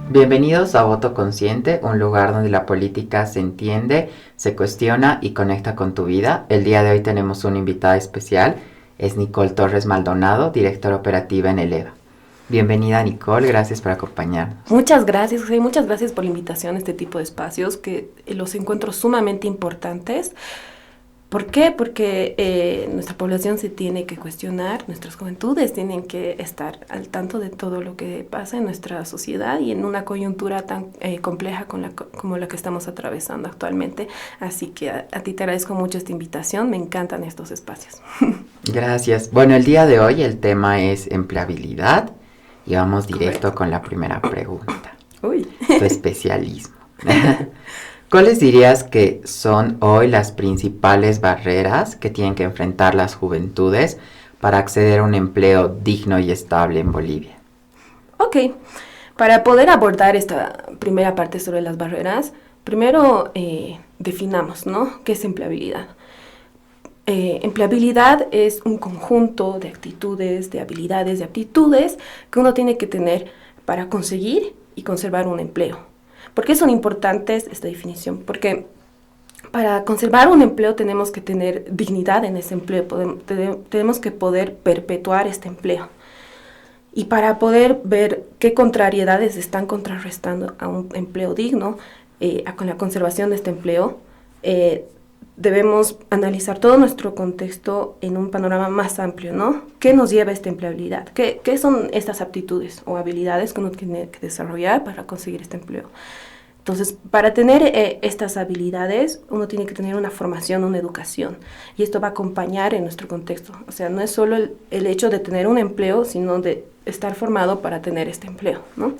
Bienvenidos a Voto Consciente, un lugar donde la política se entiende, se cuestiona y conecta con tu vida. El día de hoy tenemos una invitada especial, es Nicole Torres Maldonado, directora operativa en Eleva. Bienvenida Nicole, gracias por acompañarnos. Muchas gracias, José, muchas gracias por la invitación a este tipo de espacios que los encuentro sumamente importantes. ¿Por qué? Porque nuestra población se tiene que cuestionar, nuestras juventudes tienen que estar al tanto de todo lo que pasa en nuestra sociedad y en una coyuntura tan compleja como la que estamos atravesando actualmente. Así que a ti te agradezco mucho esta invitación, me encantan estos espacios. Gracias. Bueno, el día de hoy el tema es empleabilidad y vamos directo Correcto. con la primera pregunta. Uy. Tu especialismo. ¿Cuáles dirías que son hoy las principales barreras que tienen que enfrentar las juventudes para acceder a un empleo digno y estable en Bolivia? Ok, para poder abordar esta primera parte sobre las barreras, primero definamos, ¿no? ¿Qué es empleabilidad? Empleabilidad es un conjunto de actitudes, de habilidades, de aptitudes que uno tiene que tener para conseguir y conservar un empleo. ¿Por qué son importantes esta definición? Porque para conservar un empleo tenemos que tener dignidad en ese empleo, tenemos que poder perpetuar este empleo. Y para poder ver qué contrariedades están contrarrestando a un empleo digno, con la conservación de este empleo, debemos analizar todo nuestro contexto en un panorama más amplio, ¿no? ¿Qué nos lleva a esta empleabilidad? ¿Qué son estas aptitudes o habilidades que uno tiene que desarrollar para conseguir este empleo? Entonces, para tener estas habilidades, uno tiene que tener una formación, una educación, y esto va a acompañar en nuestro contexto. O sea, no es solo el hecho de tener un empleo, sino de estar formado para tener este empleo, ¿no?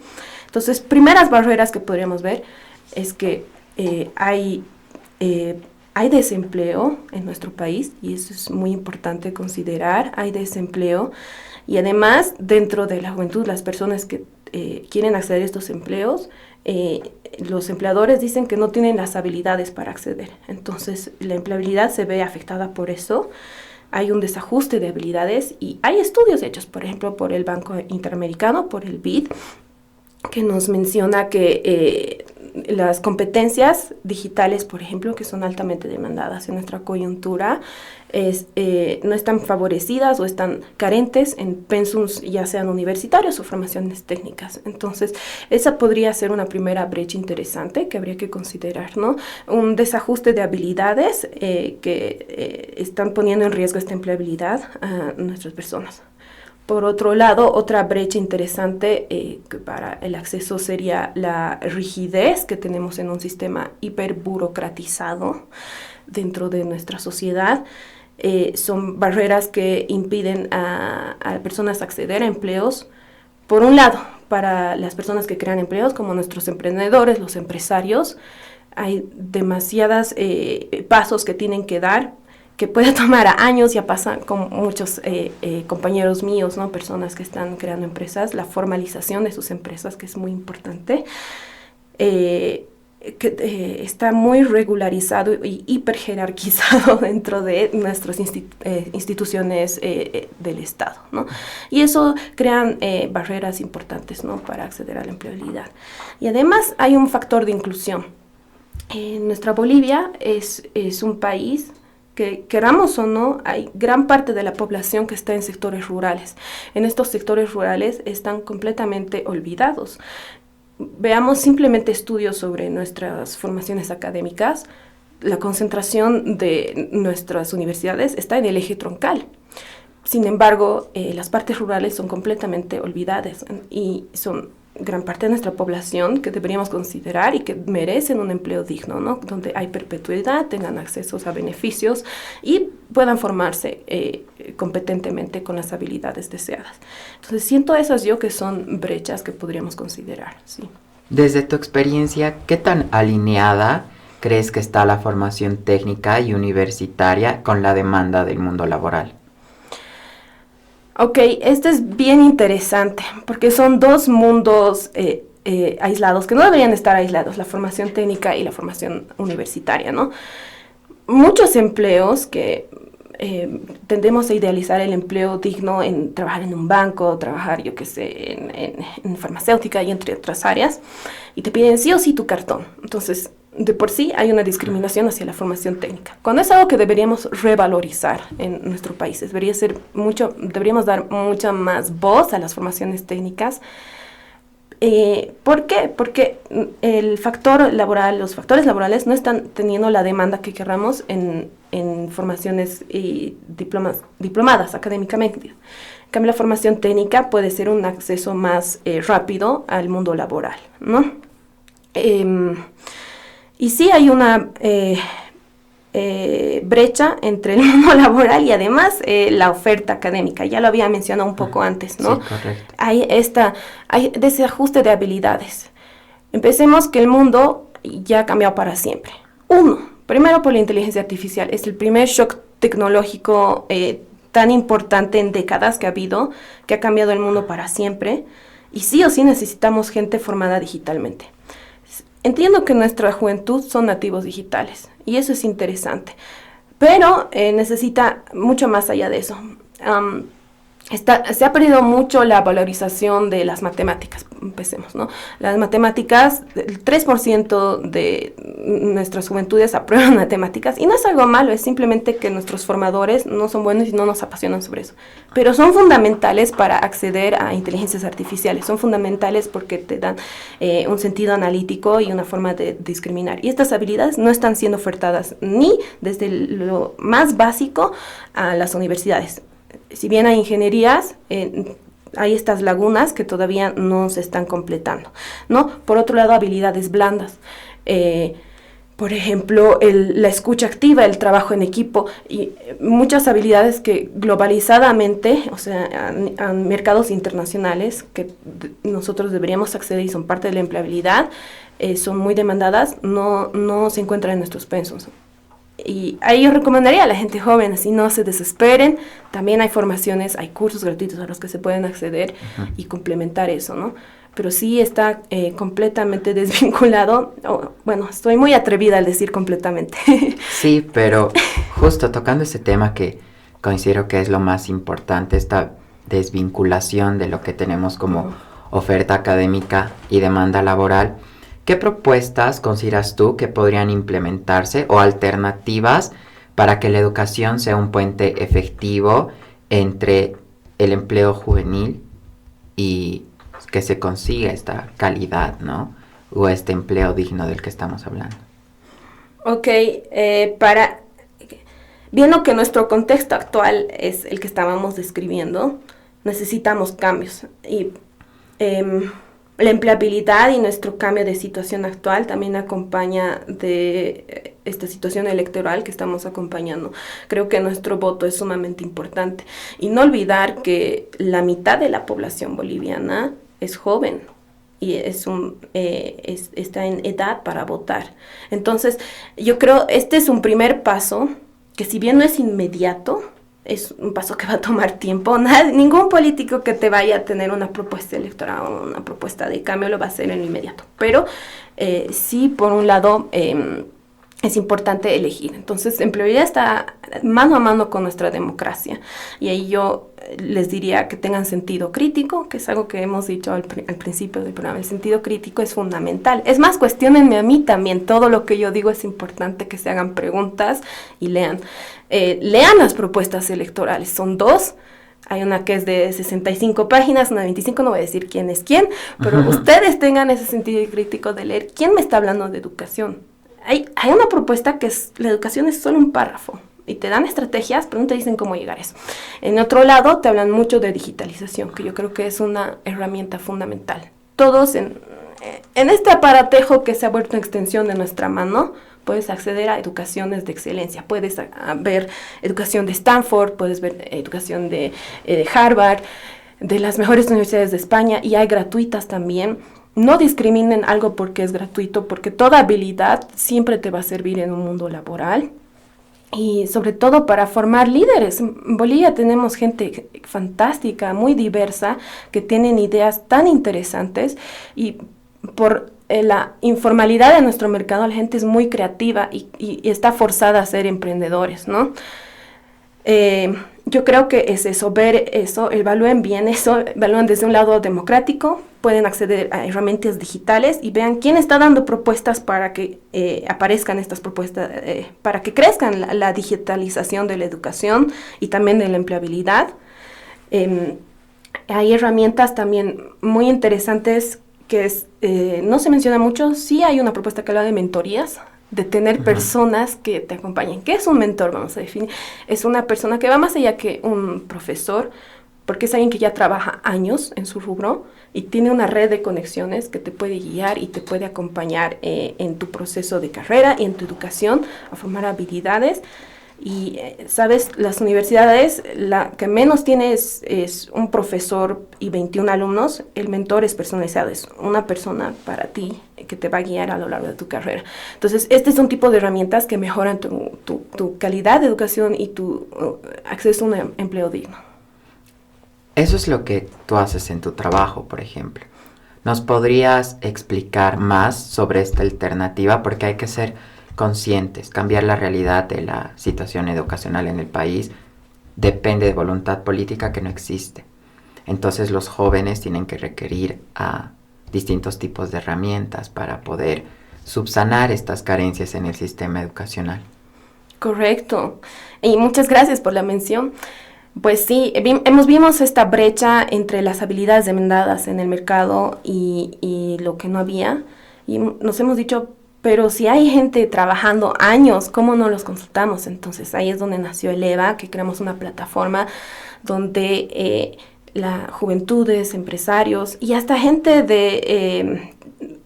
Entonces, primeras barreras que podríamos ver es que hay desempleo en nuestro país, y eso es muy importante considerar. Hay desempleo, y además, dentro de la juventud, las personas que quieren acceder a estos empleos, los empleadores dicen que no tienen las habilidades para acceder. Entonces, la empleabilidad se ve afectada por eso. Hay un desajuste de habilidades y hay estudios hechos, por ejemplo, por el Banco Interamericano, por el BID, que nos menciona que las competencias digitales, por ejemplo, que son altamente demandadas en nuestra coyuntura, no están favorecidas o están carentes en pensums, ya sean universitarios o formaciones técnicas. Entonces, esa podría ser una primera brecha interesante que habría que considerar, ¿no? Un desajuste de habilidades que están poniendo en riesgo esta empleabilidad a nuestras personas. Por otro lado, otra brecha interesante que para el acceso sería la rigidez que tenemos en un sistema hiperburocratizado dentro de nuestra sociedad. Son barreras que impiden a personas acceder a empleos. Por un lado, para las personas que crean empleos, como nuestros emprendedores, los empresarios, hay demasiados pasos que tienen que dar, que puede tomar años. Ya pasa con muchos compañeros míos, ¿no? Personas que están creando empresas, la formalización de sus empresas, que es muy importante, está muy regularizado y hiperjerarquizado dentro de nuestras instituciones del Estado, ¿no? Y eso crean barreras importantes, ¿no? Para acceder a la empleabilidad. Y además hay un factor de inclusión. Nuestra Bolivia es un país que, queramos o no, hay gran parte de la población que está en sectores rurales. En estos sectores rurales están completamente olvidados. Veamos simplemente estudios sobre nuestras formaciones académicas. La concentración de nuestras universidades está en el eje troncal. Sin embargo, las partes rurales son completamente olvidadas y son gran parte de nuestra población que deberíamos considerar y que merecen un empleo digno, ¿no? Donde hay perpetuidad, tengan acceso a beneficios y puedan formarse competentemente con las habilidades deseadas. Entonces, siento esas yo que son brechas que podríamos considerar, sí. Desde tu experiencia, ¿qué tan alineada crees que está la formación técnica y universitaria con la demanda del mundo laboral? Ok, este es bien interesante porque son dos mundos aislados, que no deberían estar aislados, la formación técnica y la formación universitaria, ¿no? Muchos empleos que tendemos a idealizar el empleo digno en trabajar en un banco, trabajar, yo qué sé, en farmacéutica y entre otras áreas, y te piden sí o sí tu cartón. Entonces, de por sí hay una discriminación hacia la formación técnica. Cuando es algo que deberíamos revalorizar en nuestro país, deberíamos dar mucha más voz a las formaciones técnicas. ¿Por qué? Porque los factores laborales no están teniendo la demanda que querramos en formaciones y diplomadas académicamente. En cambio, la formación técnica puede ser un acceso más rápido al mundo laboral, ¿no? Y sí hay una brecha entre el mundo laboral y además la oferta académica. Ya lo había mencionado un poco antes, ¿no? Sí, correcto. Hay desajuste de habilidades. Empecemos que el mundo ya ha cambiado para siempre. Primero por la inteligencia artificial. Es el primer shock tecnológico tan importante en décadas que ha habido, que ha cambiado el mundo para siempre. Y sí o sí necesitamos gente formada digitalmente. Entiendo que nuestra juventud son nativos digitales y eso es interesante, pero necesita mucho más allá de eso. Se ha perdido mucho la valorización de las matemáticas, empecemos, ¿no? Las matemáticas, el 3% de nuestras juventudes aprueban matemáticas y no es algo malo, es simplemente que nuestros formadores no son buenos y no nos apasionan sobre eso. Pero son fundamentales para acceder a inteligencias artificiales, son fundamentales porque te dan un sentido analítico y una forma de discriminar. Y estas habilidades no están siendo ofertadas ni desde lo más básico a las universidades. Si bien hay ingenierías, hay estas lagunas que todavía no se están completando, ¿no? Por otro lado, habilidades blandas. Por ejemplo, la escucha activa, el trabajo en equipo y muchas habilidades que globalizadamente, o sea, a mercados internacionales que nosotros deberíamos acceder y son parte de la empleabilidad, son muy demandadas, no se encuentran en nuestros pensos. Y ahí yo recomendaría a la gente joven, así no se desesperen, también hay formaciones, hay cursos gratuitos a los que se pueden acceder y complementar eso, ¿no? Pero sí está completamente desvinculado, bueno, estoy muy atrevida al decir completamente. Sí, pero justo tocando ese tema que considero que es lo más importante, esta desvinculación de lo que tenemos como oferta académica y demanda laboral, ¿qué propuestas consideras tú que podrían implementarse o alternativas para que la educación sea un puente efectivo entre el empleo juvenil y que se consiga esta calidad, ¿no? O este empleo digno del que estamos hablando? Ok, viendo que nuestro contexto actual es el que estábamos describiendo, necesitamos cambios y la empleabilidad y nuestro cambio de situación actual también acompaña de esta situación electoral que estamos acompañando. Creo que nuestro voto es sumamente importante. Y no olvidar que la mitad de la población boliviana es joven y está en edad para votar. Entonces, yo creo este es un primer paso que si bien no es inmediato, es un paso que va a tomar tiempo. Ningún político que te vaya a tener una propuesta electoral o una propuesta de cambio lo va a hacer en lo inmediato. Pero sí, por un lado, es importante elegir. Entonces, empleabilidad está mano a mano con nuestra democracia. Y ahí yo les diría que tengan sentido crítico, que es algo que hemos dicho al principio del programa. El sentido crítico es fundamental. Es más, cuestionenme a mí también. Todo lo que yo digo es importante que se hagan preguntas y lean. Lean las propuestas electorales. Son 2. Hay una que es de 65 páginas, una de 25, no voy a decir quién es quién, pero ustedes tengan ese sentido crítico de leer quién me está hablando de educación. Hay una propuesta que es, la educación es solo un párrafo y te dan estrategias, pero no te dicen cómo llegar a eso. En otro lado te hablan mucho de digitalización, que yo creo que es una herramienta fundamental. Todos en este aparatejo que se ha vuelto extensión de nuestra mano, puedes acceder a educaciones de excelencia. Puedes ver educación de Stanford, puedes ver educación de Harvard, de las mejores universidades de España, y hay gratuitas también. No discriminen algo porque es gratuito, porque toda habilidad siempre te va a servir en un mundo laboral. Y sobre todo para formar líderes. En Bolivia tenemos gente fantástica, muy diversa, que tienen ideas tan interesantes y por la informalidad de nuestro mercado la gente es muy creativa y está forzada a ser emprendedores, ¿no? Yo creo que es eso, ver eso, evalúen bien eso, evalúen desde un lado democrático, pueden acceder a herramientas digitales y vean quién está dando propuestas para que aparezcan estas propuestas, para que crezcan la digitalización de la educación y también de la empleabilidad. Hay herramientas también muy interesantes que no se menciona mucho. Sí hay una propuesta que habla de mentorías, de tener personas que te acompañen. ¿Qué es un mentor? Vamos a definir. Es una persona que va más allá que un profesor, porque es alguien que ya trabaja años en su rubro y tiene una red de conexiones que te puede guiar y te puede acompañar en tu proceso de carrera y en tu educación a formar habilidades. Y, ¿sabes? Las universidades, la que menos tiene es un profesor y 21 alumnos. El mentor es personalizado, es una persona para ti que te va a guiar a lo largo de tu carrera. Entonces, este es un tipo de herramientas que mejoran tu calidad de educación y tu acceso a un empleo digno. Eso es lo que tú haces en tu trabajo, por ejemplo. ¿Nos podrías explicar más sobre esta alternativa? Porque hay que ser conscientes, cambiar la realidad de la situación educacional en el país depende de voluntad política que no existe. Entonces los jóvenes tienen que requerir a distintos tipos de herramientas para poder subsanar estas carencias en el sistema educacional. Correcto. Y muchas gracias por la mención. Pues sí, vimos esta brecha entre las habilidades demandadas en el mercado y lo que no había. Y nos hemos dicho, pero si hay gente trabajando años, ¿cómo no los consultamos? Entonces ahí es donde nació Eleva, que creamos una plataforma donde la juventudes, empresarios y hasta gente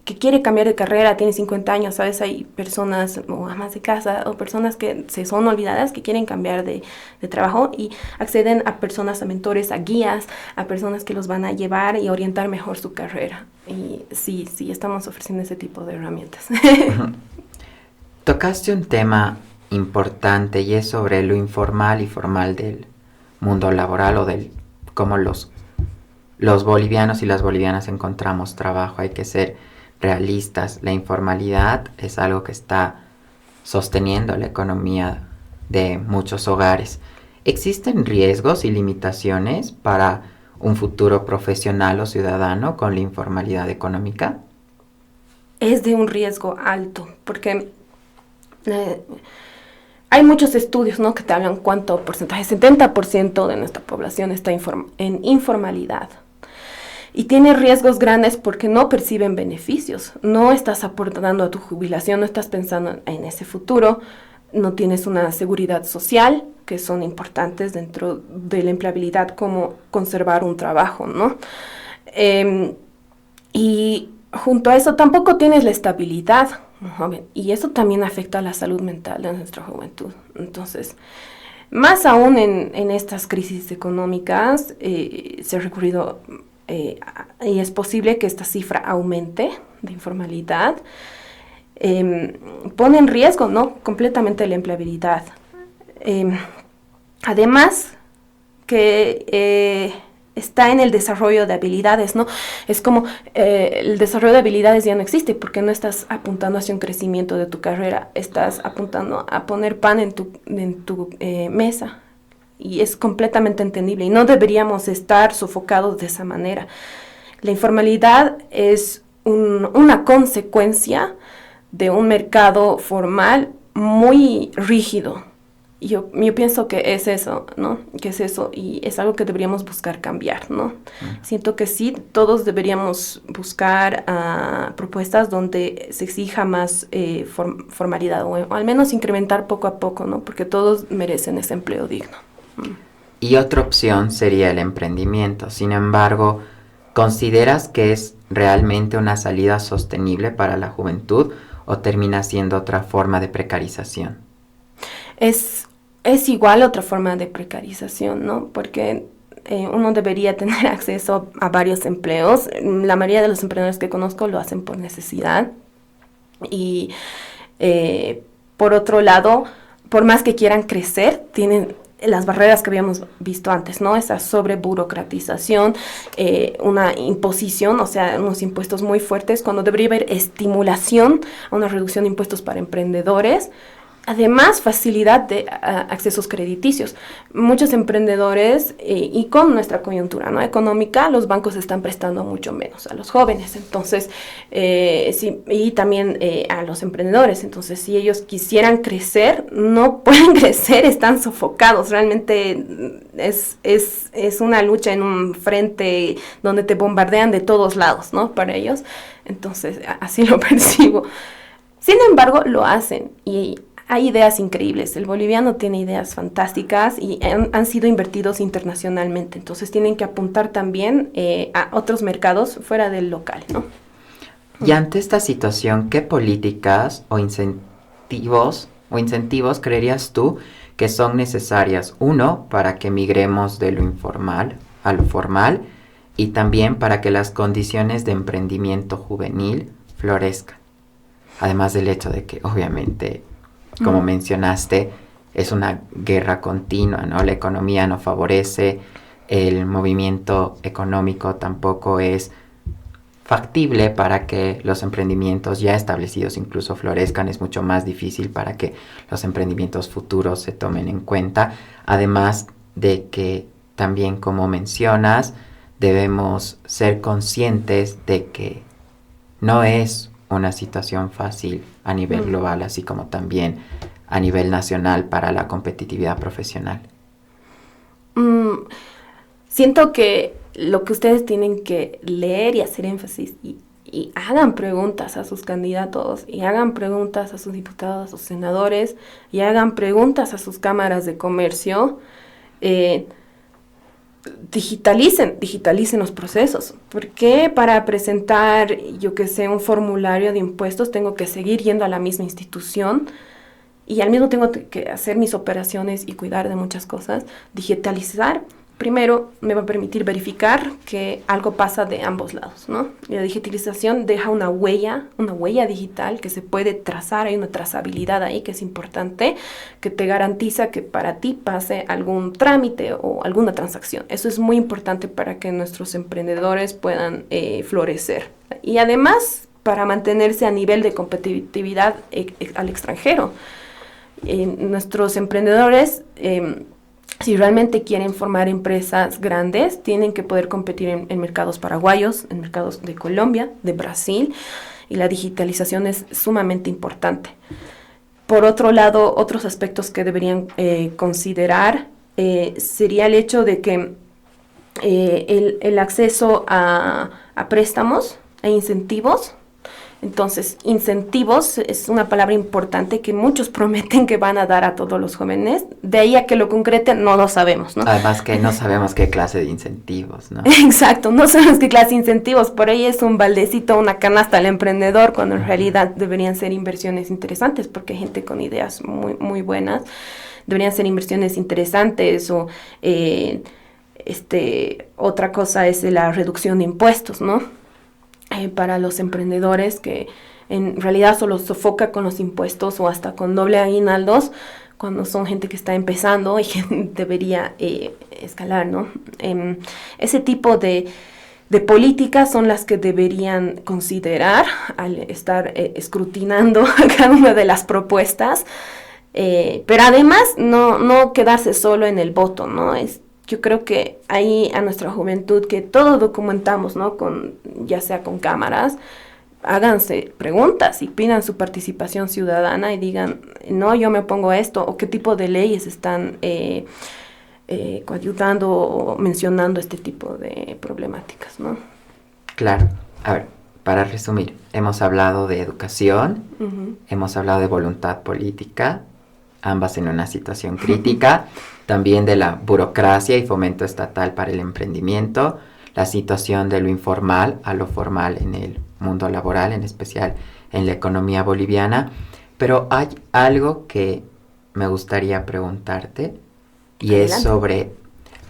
que quiere cambiar de carrera, tiene 50 años, ¿sabes? Hay personas o amas de casa o personas que se son olvidadas, que quieren cambiar de trabajo y acceden a personas, a mentores, a guías, a personas que los van a llevar y orientar mejor su carrera. Y sí, estamos ofreciendo ese tipo de herramientas. Tocaste un tema importante y es sobre lo informal y formal del mundo laboral o del cómo los bolivianos y las bolivianas encontramos trabajo. Hay que ser realistas. La informalidad es algo que está sosteniendo la economía de muchos hogares. ¿Existen riesgos y limitaciones para un futuro profesional o ciudadano con la informalidad económica? Es de un riesgo alto, porque hay muchos estudios, ¿no?, que te hablan cuánto porcentaje, 70% de nuestra población está en informalidad. Y tiene riesgos grandes porque no perciben beneficios, no estás aportando a tu jubilación, no estás pensando en ese futuro, no tienes una seguridad social, que son importantes dentro de la empleabilidad, como conservar un trabajo, ¿no? Y junto a eso tampoco tienes la estabilidad, joven, y eso también afecta a la salud mental de nuestra juventud. Entonces, más aún en estas crisis económicas, se ha recurrido y es posible que esta cifra aumente de informalidad, pone en riesgo, ¿no?, completamente la empleabilidad. Además que está en el desarrollo de habilidades, ¿no? Es como el desarrollo de habilidades ya no existe porque no estás apuntando hacia un crecimiento de tu carrera, estás apuntando a poner pan en tu mesa. Y es completamente entendible y no deberíamos estar sofocados de esa manera. La informalidad es una consecuencia de un mercado formal muy rígido. Yo pienso que es eso, ¿no? Que es eso y es algo que deberíamos buscar cambiar, ¿no? Siento que sí, todos deberíamos buscar propuestas donde se exija más formalidad o al menos incrementar poco a poco, ¿no? Porque todos merecen ese empleo digno. Y otra opción sería el emprendimiento. Sin embargo, ¿consideras que es realmente una salida sostenible para la juventud o termina siendo otra forma de precarización? Es igual otra forma de precarización, ¿no? Porque uno debería tener acceso a varios empleos. La mayoría de los emprendedores que conozco lo hacen por necesidad. Y por otro lado, por más que quieran crecer, tienen las barreras que habíamos visto antes, ¿no? Esa sobreburocratización, una imposición, o sea, unos impuestos muy fuertes, cuando debería haber estimulación a una reducción de impuestos para emprendedores. Además, facilidad de accesos crediticios. Muchos emprendedores, y con nuestra coyuntura, ¿no?, económica, los bancos están prestando mucho menos a los jóvenes. Entonces, sí, y también a los emprendedores. Entonces, si ellos quisieran crecer, no pueden crecer, están sofocados. Realmente es una lucha en un frente donde te bombardean de todos lados, ¿no?, para ellos. Entonces, así lo percibo. Sin embargo, lo hacen y hay ideas increíbles. El boliviano tiene ideas fantásticas y han sido invertidos internacionalmente. Entonces tienen que apuntar también a otros mercados fuera del local, ¿no? Y ante esta situación, ¿qué políticas o incentivos creerías tú que son necesarias? Uno, para que migremos de lo informal a lo formal y también para que las condiciones de emprendimiento juvenil florezcan. Además del hecho de que, obviamente, como mencionaste, es una guerra continua, ¿no? La economía no favorece, el movimiento económico tampoco es factible para que los emprendimientos ya establecidos incluso florezcan. Es mucho más difícil para que los emprendimientos futuros se tomen en cuenta. Además de que también, como mencionas, debemos ser conscientes de que no es una situación fácil a nivel global, así como también a nivel nacional para la competitividad profesional. Siento que lo que ustedes tienen que leer y hacer énfasis y hagan preguntas a sus candidatos y hagan preguntas a sus diputados, a sus senadores y hagan preguntas a sus cámaras de comercio. Digitalicen los procesos. ¿Por qué para presentar, yo que sé, un formulario de impuestos tengo que seguir yendo a la misma institución y al mismo tengo que hacer mis operaciones y cuidar de muchas cosas? Digitalizar, primero, me va a permitir verificar que algo pasa de ambos lados, ¿no? La digitalización deja una huella digital que se puede trazar, hay una trazabilidad ahí que es importante, que te garantiza que para ti pase algún trámite o alguna transacción. Eso es muy importante para que nuestros emprendedores puedan florecer. Y además, para mantenerse a nivel de competitividad al extranjero. Nuestros emprendedores, si realmente quieren formar empresas grandes, tienen que poder competir en mercados paraguayos, en mercados de Colombia, de Brasil, y la digitalización es sumamente importante. Por otro lado, otros aspectos que deberían considerar sería el hecho de que el acceso a préstamos e incentivos. Entonces, incentivos es una palabra importante que muchos prometen que van a dar a todos los jóvenes. De ahí a que lo concreten, no lo sabemos, ¿no? Además que no sabemos qué clase de incentivos, ¿no? Exacto, no sabemos qué clase de incentivos. Por ahí es un baldecito, una canasta al emprendedor, cuando en realidad deberían ser inversiones interesantes, porque hay gente con ideas muy, muy buenas. Deberían ser inversiones interesantes o otra cosa es la reducción de impuestos, ¿no? Para los emprendedores, que en realidad solo sofoca con los impuestos o hasta con doble aguinaldos cuando son gente que está empezando y que debería escalar, ¿no? Ese tipo de políticas son las que deberían considerar al estar escrutinando cada una de las propuestas, pero además no quedarse solo en el voto, ¿no? Yo creo que ahí a nuestra juventud, que todo documentamos, ¿no? Ya sea con cámaras, háganse preguntas y pidan su participación ciudadana y digan, no, yo me opongo a esto, o qué tipo de leyes están coadyuvando o mencionando este tipo de problemáticas, ¿no? Claro. A ver, para resumir, hemos hablado de educación, hemos hablado de voluntad política, ambas en una situación crítica, también de la burocracia y fomento estatal para el emprendimiento, la situación de lo informal a lo formal en el mundo laboral, en especial en la economía boliviana. Pero hay algo que me gustaría preguntarte y Adelante. es sobre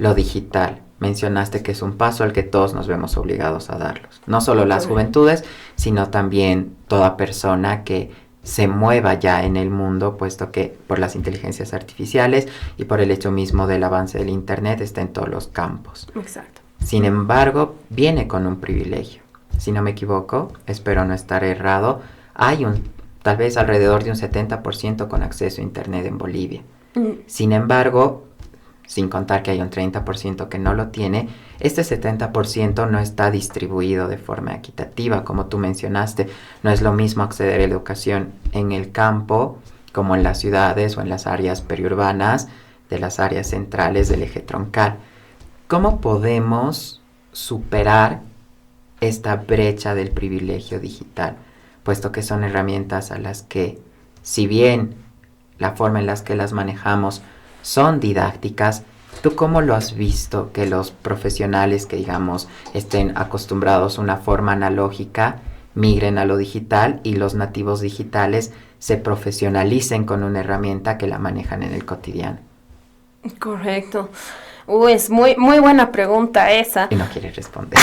lo digital. Mencionaste que es un paso al que todos nos vemos obligados a darlos. No solo las juventudes, sino también toda persona que se mueva ya en el mundo, puesto que por las inteligencias artificiales y por el hecho mismo del avance del Internet está en todos los campos. Exacto. Sin embargo, viene con un privilegio. Si no me equivoco, espero no estar errado, hay un tal vez alrededor de un 70% con acceso a Internet en Bolivia. Sin embargo, sin contar que hay un 30% que no lo tiene, este 70% no está distribuido de forma equitativa, como tú mencionaste. No es lo mismo acceder a la educación en el campo como en las ciudades o en las áreas periurbanas de las áreas centrales del eje troncal. ¿Cómo podemos superar esta brecha del privilegio digital? Puesto que son herramientas a las que, si bien la forma en la que las manejamos son didácticas, ¿tú cómo lo has visto que los profesionales que, digamos, estén acostumbrados a una forma analógica migren a lo digital y los nativos digitales se profesionalicen con una herramienta que la manejan en el cotidiano? Correcto. Es muy, muy buena pregunta esa. Y no quieres responder.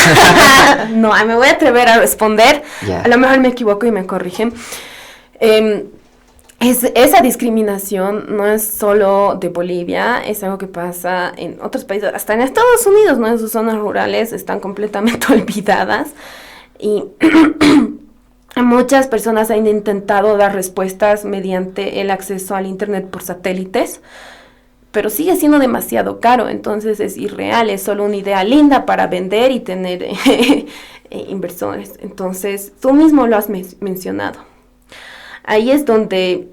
No, me voy a atrever a responder. Yeah. A lo mejor me equivoco y me corrigen. Esa discriminación no es solo de Bolivia, es algo que pasa en otros países, hasta en Estados Unidos, ¿no? En sus zonas rurales están completamente olvidadas y muchas personas han intentado dar respuestas mediante el acceso al Internet por satélites, pero sigue siendo demasiado caro, entonces es irreal, es solo una idea linda para vender y tener inversores. Entonces, tú mismo lo has mencionado. Ahí es donde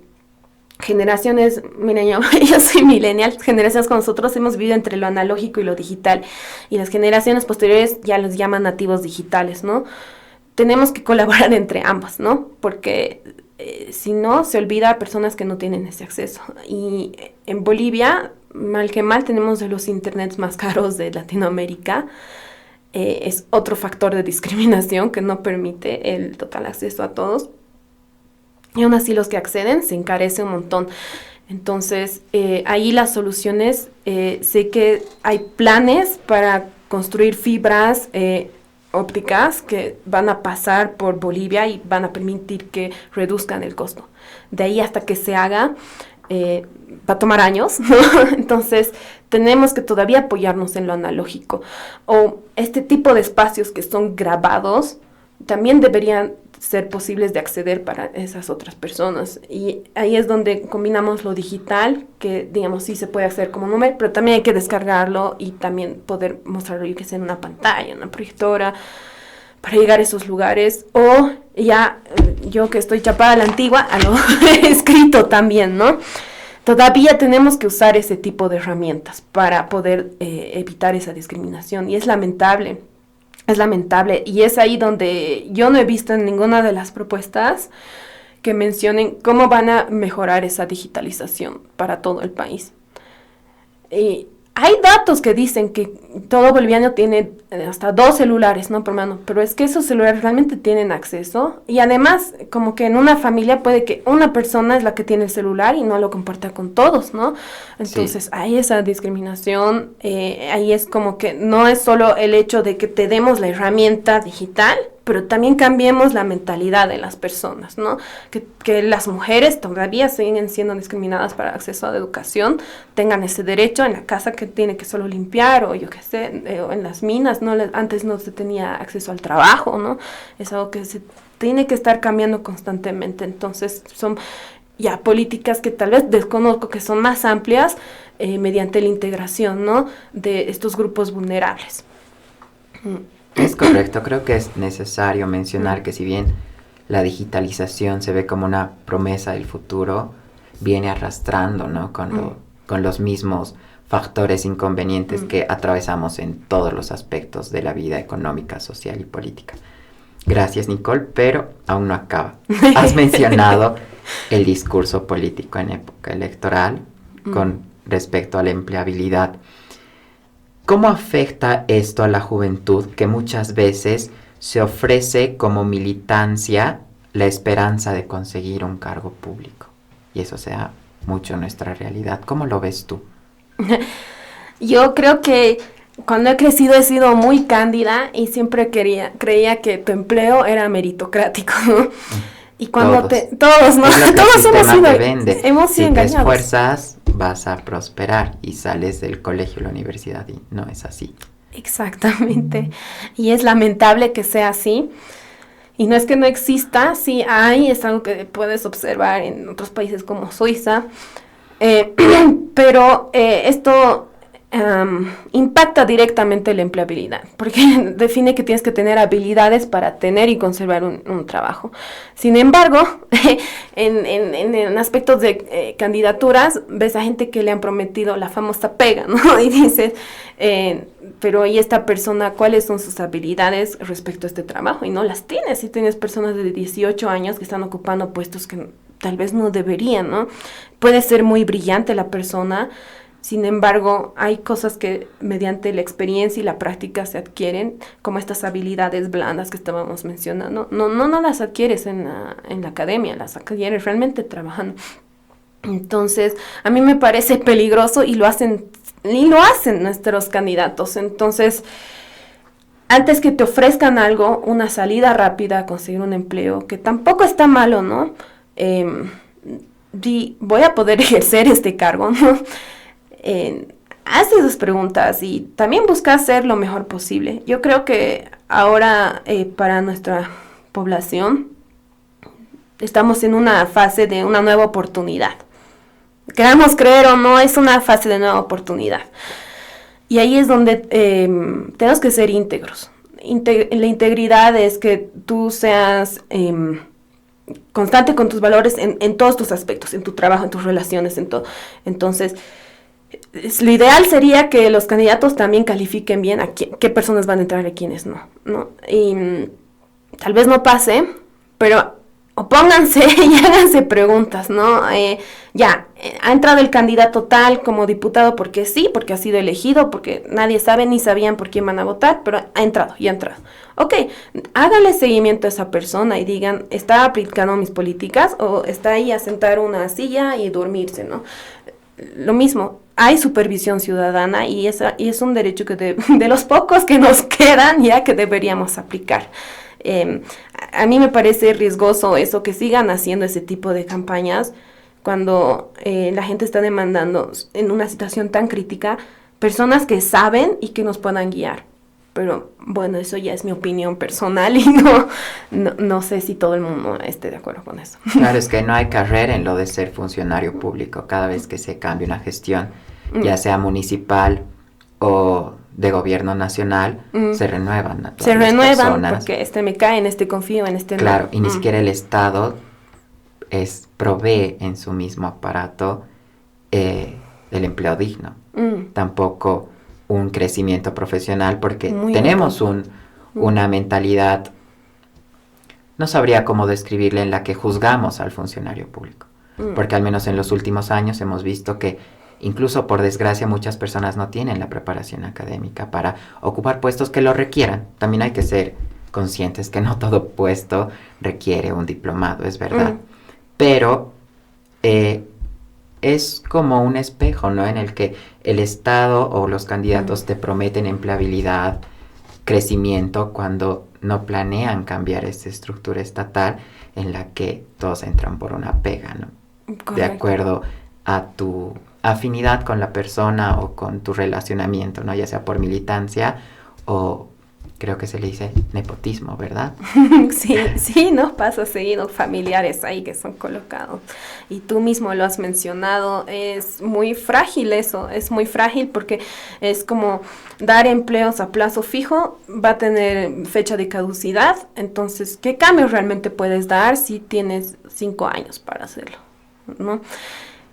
generaciones, miren, yo soy millennial, generaciones con nosotros hemos vivido entre lo analógico y lo digital, y las generaciones posteriores ya los llaman nativos digitales, ¿no? Tenemos que colaborar entre ambas, ¿no? Porque si no, se olvida a personas que no tienen ese acceso. Y en Bolivia, mal que mal, tenemos de los internets más caros de Latinoamérica. Es otro factor de discriminación que no permite el total acceso a todos. Y aún así los que acceden se encarece un montón. Entonces, ahí las soluciones, sé que hay planes para construir fibras ópticas que van a pasar por Bolivia y van a permitir que reduzcan el costo. De ahí hasta que se haga, va a tomar años, ¿no? Entonces, tenemos que todavía apoyarnos en lo analógico. O este tipo de espacios que son grabados también deberían ser posibles de acceder para esas otras personas. Y ahí es donde combinamos lo digital, que digamos sí se puede hacer como número, pero también hay que descargarlo y también poder mostrarlo, yo que sé, en una pantalla, en una proyectora, para llegar a esos lugares. O ya, yo que estoy chapada a la antigua, a lo escrito también, ¿no? Todavía tenemos que usar ese tipo de herramientas para poder evitar esa discriminación. Y es lamentable. Es lamentable, y es ahí donde yo no he visto en ninguna de las propuestas que mencionen cómo van a mejorar esa digitalización para todo el país. Hay datos que dicen que todo boliviano tiene hasta 2 celulares, ¿no? Por mano, pero es que esos celulares realmente tienen acceso, y además como que en una familia puede que una persona es la que tiene el celular y no lo comparta con todos, ¿no? Entonces hay esa discriminación, ahí es como que no es solo el hecho de que te demos la herramienta digital, pero también cambiemos la mentalidad de las personas, ¿no? Que las mujeres todavía siguen siendo discriminadas para acceso a la educación, tengan ese derecho en la casa que tiene que solo limpiar, o yo qué sé, o en las minas, ¿no? Antes no se tenía acceso al trabajo, ¿no? Es algo que se tiene que estar cambiando constantemente. Entonces son ya políticas que tal vez desconozco, que son más amplias mediante la integración, ¿no? De estos grupos vulnerables. Es correcto, creo que es necesario mencionar que si bien la digitalización se ve como una promesa del futuro, viene arrastrando, ¿no? con los mismos factores inconvenientes que atravesamos en todos los aspectos de la vida económica, social y política. Gracias, Nicole, pero aún no acaba. Has mencionado el discurso político en época electoral con respecto a la empleabilidad. ¿Cómo afecta esto a la juventud que muchas veces se ofrece como militancia la esperanza de conseguir un cargo público? Y eso se da mucho en nuestra realidad. ¿Cómo lo ves tú? Yo creo que cuando he crecido he sido muy cándida y siempre creía que tu empleo era meritocrático, ¿no? Y cuando todos, ¿no? Todos hemos sido engañados. Si te esfuerzas, vas a prosperar, y sales del colegio o la universidad y no es así. Exactamente. Y es lamentable que sea así. Y no es que no exista, sí hay, es algo que puedes observar en otros países como Suiza, eh, pero esto impacta directamente la empleabilidad, porque define que tienes que tener habilidades para tener y conservar un trabajo. Sin embargo, en aspectos de candidaturas, ves a gente que le han prometido la famosa pega, ¿no? Y dices, pero ¿y esta persona cuáles son sus habilidades respecto a este trabajo? Y no las tienes. Si tienes personas de 18 años que están ocupando puestos que tal vez no deberían, ¿no? Puede ser muy brillante la persona. Sin embargo, hay cosas que mediante la experiencia y la práctica se adquieren, como estas habilidades blandas que estábamos mencionando. No las adquieres en la academia, las adquieres realmente trabajando. Entonces, a mí me parece peligroso y lo hacen nuestros candidatos. Entonces, antes que te ofrezcan algo, una salida rápida a conseguir un empleo, que tampoco está malo, ¿no? Voy a poder ejercer este cargo, ¿no? Haz esas preguntas y también busca hacer lo mejor posible. Yo creo que ahora para nuestra población estamos en una fase de una nueva oportunidad. Queramos creer o no, es una fase de nueva oportunidad. Y ahí es donde tenemos que ser íntegros. La integridad es que tú seas constante con tus valores en todos tus aspectos, en tu trabajo, en tus relaciones, en todo. Entonces, lo ideal sería que los candidatos también califiquen bien a qué personas van a entrar y quiénes no. Y tal vez no pase, pero opónganse y háganse preguntas, ¿no? Ha entrado el candidato tal como diputado porque sí, porque ha sido elegido, porque nadie sabe ni sabían por quién van a votar, pero ha entrado. Ok, háganle seguimiento a esa persona y digan, ¿está aplicando mis políticas o está ahí a sentar una silla y dormirse, ¿no? Lo mismo, hay supervisión ciudadana y es un derecho que de los pocos que nos quedan ya que deberíamos aplicar. A mí me parece riesgoso eso, que sigan haciendo ese tipo de campañas cuando la gente está demandando en una situación tan crítica personas que saben y que nos puedan guiar. Pero bueno, eso ya es mi opinión personal y no sé si todo el mundo esté de acuerdo con eso. Claro, es que no hay carrera en lo de ser funcionario público. Cada vez que se cambia una gestión, ya sea municipal o de gobierno nacional, se renuevan a todas las personas. Porque este me cae, en este confío, en este no. Claro, y ni siquiera el Estado provee en su mismo aparato el empleo digno. Tampoco un crecimiento profesional, porque tenemos una mentalidad, no sabría cómo describirla, en la que juzgamos al funcionario público. Porque al menos en los últimos años hemos visto que incluso por desgracia muchas personas no tienen la preparación académica para ocupar puestos que lo requieran. También hay que ser conscientes que no todo puesto requiere un diplomado, es verdad. Pero es como un espejo, ¿no? En el que el Estado o los candidatos te prometen empleabilidad, crecimiento, cuando no planean cambiar esta estructura estatal en la que todos entran por una pega, ¿no? Correcto. De acuerdo a tu afinidad con la persona o con tu relacionamiento, ¿no? Ya sea por militancia o creo que se le dice nepotismo, ¿verdad? Sí, nos pasa seguido, familiares ahí que son colocados. Y tú mismo lo has mencionado, es muy frágil eso, es muy frágil porque es como dar empleos a plazo fijo, va a tener fecha de caducidad, entonces, ¿qué cambios realmente puedes dar si tienes 5 años para hacerlo? ¿No?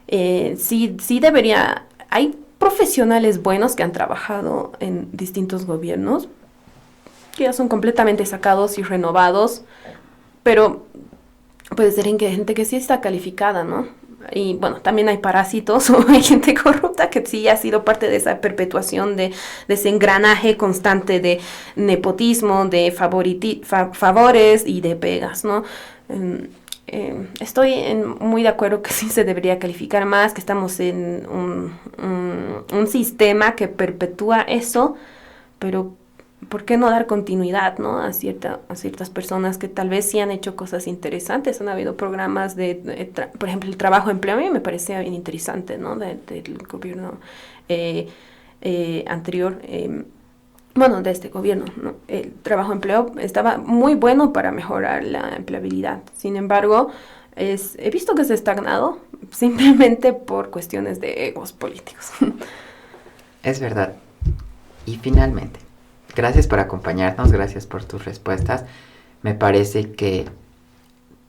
Sí debería, hay profesionales buenos que han trabajado en distintos gobiernos, que ya son completamente sacados y renovados, pero puede ser gente que sí está calificada, ¿no? Y bueno, también hay parásitos o hay gente corrupta que sí ha sido parte de esa perpetuación de ese engranaje constante de nepotismo, de favores y de pegas, ¿no? Estoy muy de acuerdo que sí se debería calificar más, que estamos en un sistema que perpetúa eso, pero ¿por qué no dar continuidad, ¿no? a ciertas personas que tal vez sí han hecho cosas interesantes? Han habido programas por ejemplo, el trabajo empleo, a mí me parecía bien interesante, ¿no? Del gobierno anterior. bueno, de este gobierno, ¿no? El trabajo empleo estaba muy bueno para mejorar la empleabilidad. Sin embargo, he visto que se ha estagnado simplemente por cuestiones de egos políticos. Es verdad. Y finalmente, gracias por acompañarnos, gracias por tus respuestas. Me parece que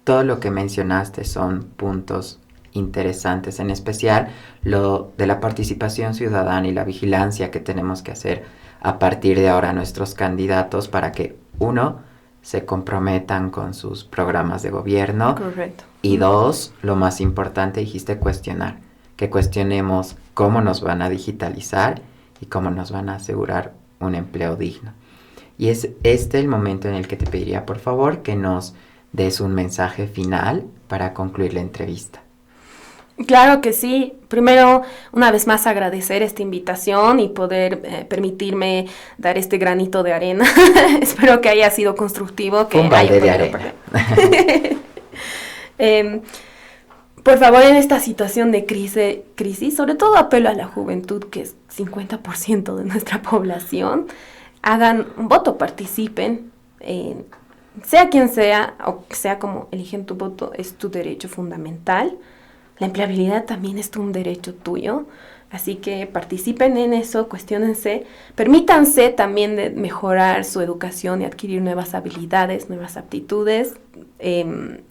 todo lo que mencionaste son puntos interesantes, en especial lo de la participación ciudadana y la vigilancia que tenemos que hacer a partir de ahora nuestros candidatos para que, uno, se comprometan con sus programas de gobierno. Correcto. Y dos, lo más importante, dijiste cuestionar, que cuestionemos cómo nos van a digitalizar y cómo nos van a asegurar un empleo digno. Y es este el momento en el que te pediría, por favor, que nos des un mensaje final para concluir la entrevista. Claro que sí. Primero, una vez más, agradecer esta invitación y poder permitirme dar este granito de arena. Espero que haya sido constructivo. Que un balde de arena. Por favor, en esta situación de crisis, sobre todo apelo a la juventud, que es 50% de nuestra población, hagan un voto, participen, sea quien sea, o sea como eligen tu voto, es tu derecho fundamental. La empleabilidad también es un derecho tuyo, así que participen en eso, cuestiónense, permítanse también de mejorar su educación y adquirir nuevas habilidades, nuevas aptitudes.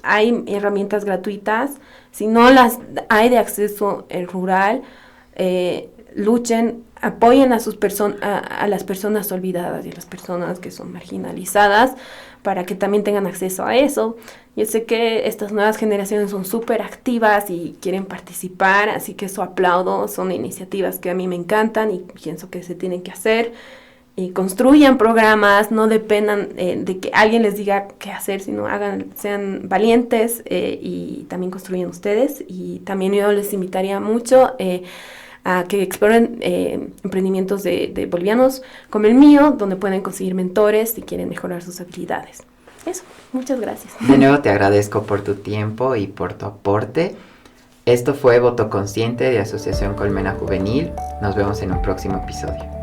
Hay herramientas gratuitas, si no las hay de acceso rural, luchen, apoyen a a las personas olvidadas y a las personas que son marginalizadas para que también tengan acceso a eso. Yo sé que estas nuevas generaciones son súper activas y quieren participar, así que eso aplaudo, son iniciativas que a mí me encantan y pienso que se tienen que hacer. Y construyan programas, no dependan de que alguien les diga qué hacer, sino sean valientes y también construyan ustedes. Y también yo les invitaría mucho a que exploren emprendimientos de bolivianos como el mío, donde pueden conseguir mentores si quieren mejorar sus habilidades. Eso, muchas gracias. De nuevo te agradezco por tu tiempo y por tu aporte. Esto fue Voto Consciente de Asociación Colmena Juvenil. Nos vemos en un próximo episodio.